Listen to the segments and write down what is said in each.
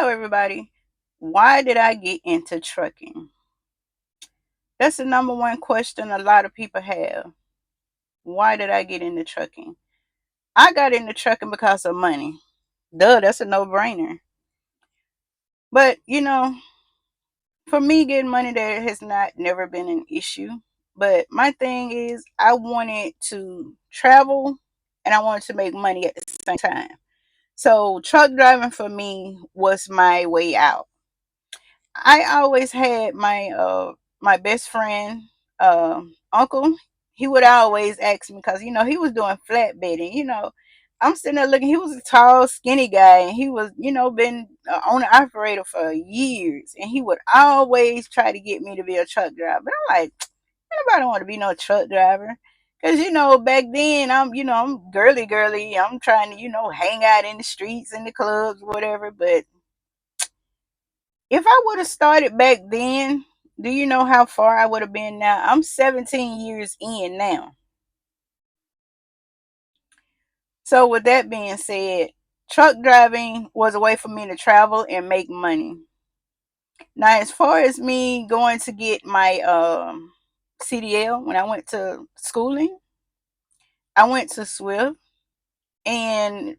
Hello, everybody. Why did I get into trucking? That's the number one question a lot of people have. Why did I get into trucking? I got into trucking because of money. Duh, that's a no brainer. But, for me, getting money there has not never been an issue. But my thing is, I wanted to travel and I wanted to make money at the same time. So, truck driving for me was my way out. I always had my best friend uncle. He would always ask me because he was doing flatbedding. I'm sitting there looking. He was a tall, skinny guy, and he was been owner operator for years. And he would always try to get me to be a truck driver. But I'm like, nobody want to be no truck driver. Cause back then I'm girly girly. I'm trying to hang out in the streets in the clubs, whatever. But if I would have started back then, do you know how far I would have been now? I'm 17 years in now. So, with that being said, truck driving was a way for me to travel and make money. Now, as far as me going to get my CDL when I went to schooling, I went to Swift, and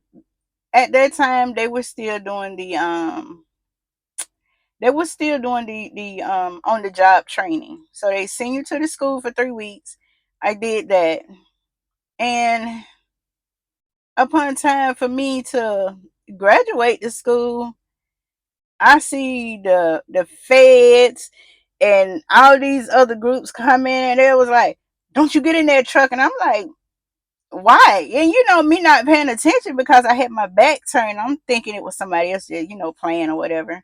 at that time they were still doing the on the job training. So they send you to the school for 3 weeks. I did that, and upon time for me to graduate the school, I see the feds and all these other groups come in, and they was like, "Don't you get in that truck?" And I'm like, "Why?" And me not paying attention because I had my back turned. I'm thinking it was somebody else, that, playing or whatever.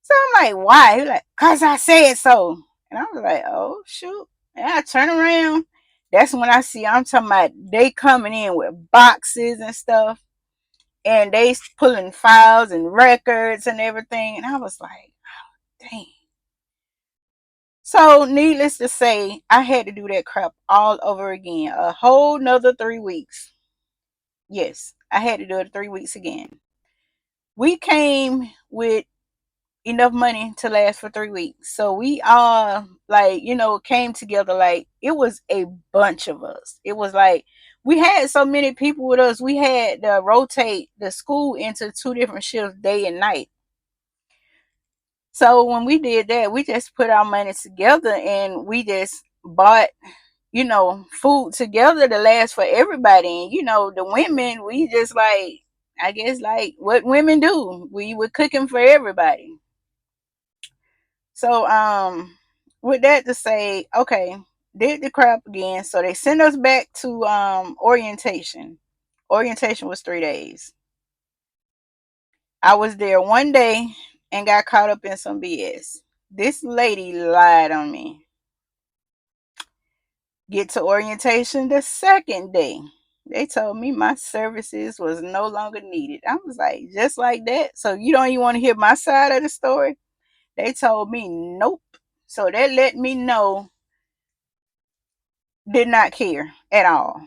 So I'm like, "Why?" He's like, "Cause I said so." And I was like, "Oh shoot!" And I turn around. That's when I see. I'm talking about they coming in with boxes and stuff, and they pulling files and records and everything. And I was like, dang. So needless to say, I had to do that crap all over again. A whole nother 3 weeks. Yes, I had to do it 3 weeks again. We came with enough money to last for 3 weeks. So we all came together like it was a bunch of us. It was like we had so many people with us. We had to rotate the school into two different shifts, day and night. So when we did that, we just put our money together and we just bought, food together to last for everybody. And the women, we just I guess like what women do. We were cooking for everybody. So with that to say, okay, did the crap again. So they sent us back to orientation. Orientation was 3 days. I was there one day and got caught up in some BS. This lady lied on me. Get to orientation the second day. They told me my services was no longer needed. I was like, just like that. So you don't even want to hear my side of the story? They told me nope. So that let me know did not care at all.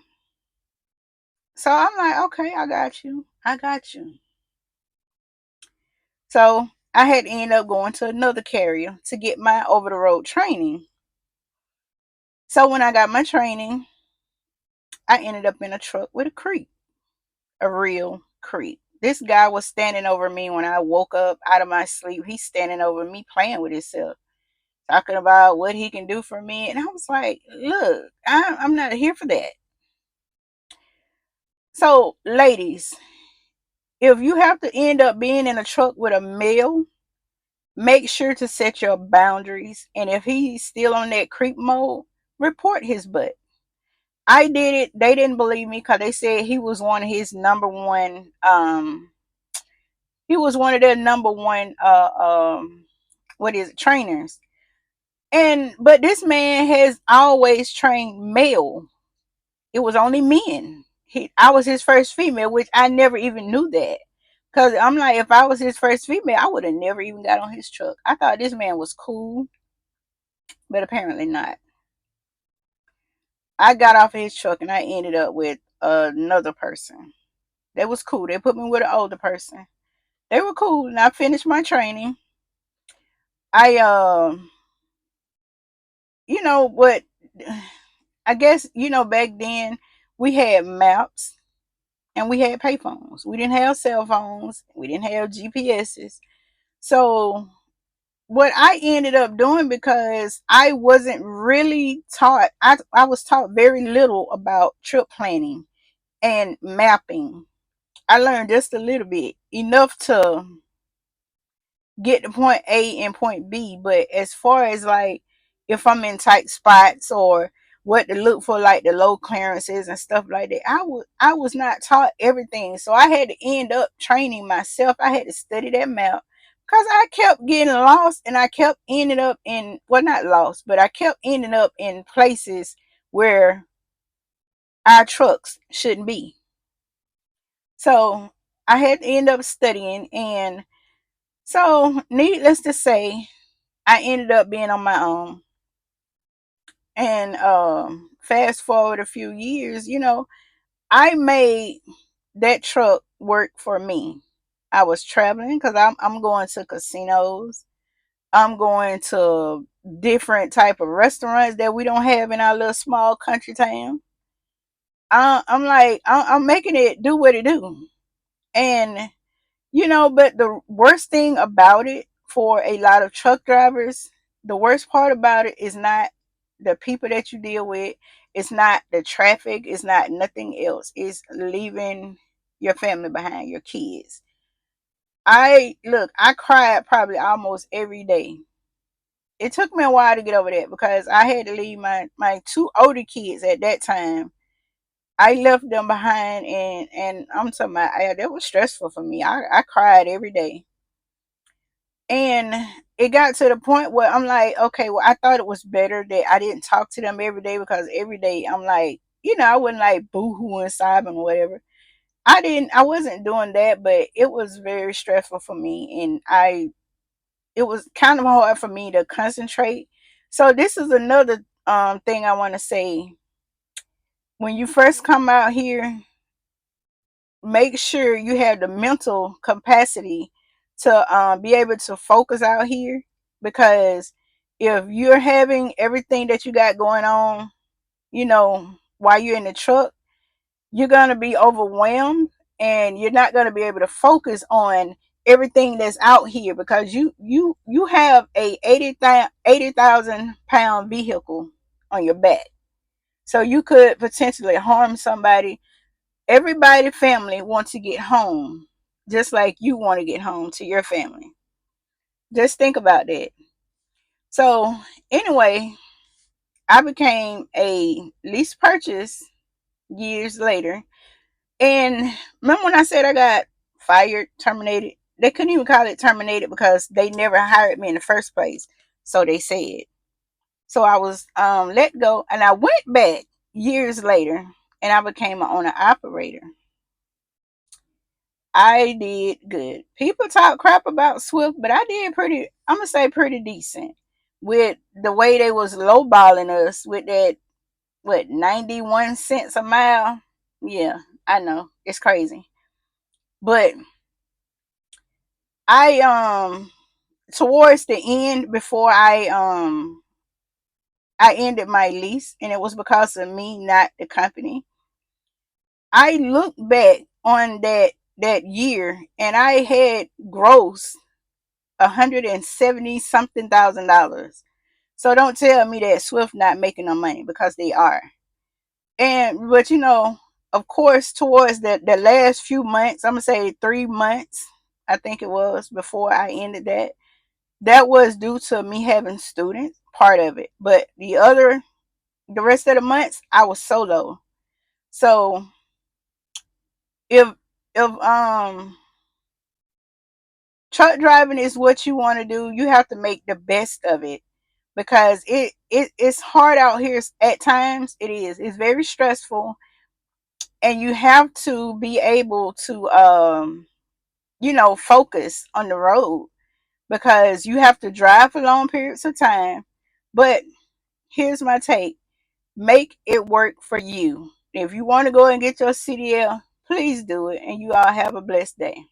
So I'm like, okay, I got you. I got you. So I had to end up going to another carrier to get my over the road training. So when I got my training, I ended up in a truck with a creep, a real creep. This guy was standing over me when I woke up out of my sleep. He's standing over me playing with himself, talking about what he can do for me. And I was like, look, I'm not here for that. So, ladies, if you have to end up being in a truck with a male, make sure to set your boundaries. And if he's still on that creep mode, report his butt. I did it. They didn't believe me because they said he was one of his number one. He was one of their number one. What is it? Trainers. And but this man has always trained male. It was only men. I was his first female, which I never even knew that. Cause I'm like, if I was his first female, I would have never even got on his truck. I thought this man was cool, but apparently not. I got off of his truck and I ended up with another person. That was cool. They put me with an older person. They were cool, and I finished my training. I you know what? I guess back then we had maps and we had payphones. We didn't have cell phones. We didn't have GPSs. So what I ended up doing, because I wasn't really taught, I was taught very little about trip planning and mapping. I learned just a little bit, enough to get to point A and point B. But as far as like if I'm in tight spots or what to look for, like the low clearances and stuff like that, I was not taught everything. So I had to end up training myself. I had to study that map because I kept getting lost, and I kept ending up in, well, not lost, but I kept ending up in places where our trucks shouldn't be. So I had to end up studying, and so needless to say, I ended up being on my own. And fast forward a few years, I made that truck work for me. I was traveling because I'm going to casinos. I'm going to different type of restaurants that we don't have in our little small country town. I'm like, I'm making it do what it do. And but the worst thing about it for a lot of truck drivers, the worst part about it is not the people that you deal with, it's not the traffic, it's not nothing else. It's leaving your family behind, your kids. I cried probably almost every day. It took me a while to get over that because I had to leave my two older kids at that time. I left them behind, and I'm talking about, that was stressful for me. I cried every day. And it got to the point where I'm like, okay, well, I thought it was better that I didn't talk to them every day, because every day I'm like, I wouldn't like boo-hoo and sobbing or whatever. I wasn't doing that, but it was very stressful for me. And it was kind of hard for me to concentrate. So this is another thing I want to say. When you first come out here, make sure you have the mental capacity to be able to focus out here, because if you're having everything that you got going on, while you're in the truck, you're going to be overwhelmed, and you're not going to be able to focus on everything that's out here, because you have a 80,000 pound vehicle on your back. So you could potentially harm somebody. Everybody family wants to get home, just like you want to get home to your family. Just think about that. So anyway, I became a lease purchase years later. And remember when I said I got fired, terminated? They couldn't even call it terminated because they never hired me in the first place. So they said. So I was let go, and I went back years later, and I became an owner operator. I did good. People talk crap about Swift, but I did pretty, I'm gonna say pretty decent with the way they was lowballing us with that, what, 91 cents a mile. Yeah, I know. It's crazy. But I towards the end, before I ended my lease, and it was because of me, not the company. I look back on that year, and I had gross 170 something thousand dollars. So don't tell me that Swift not making no money, because they are. And but of course, towards the last few months, I'm gonna say 3 months, I think it was, before I ended that. That was due to me having students, part of it. But the rest of the months, I was solo. So if if truck driving is what you want to do, you have to make the best of it, because it's hard out here at times. It's very stressful, and you have to be able to focus on the road, because you have to drive for long periods of time. But here's my take: make it work for you. If you want to go and get your CDL, please do it, and you all have a blessed day.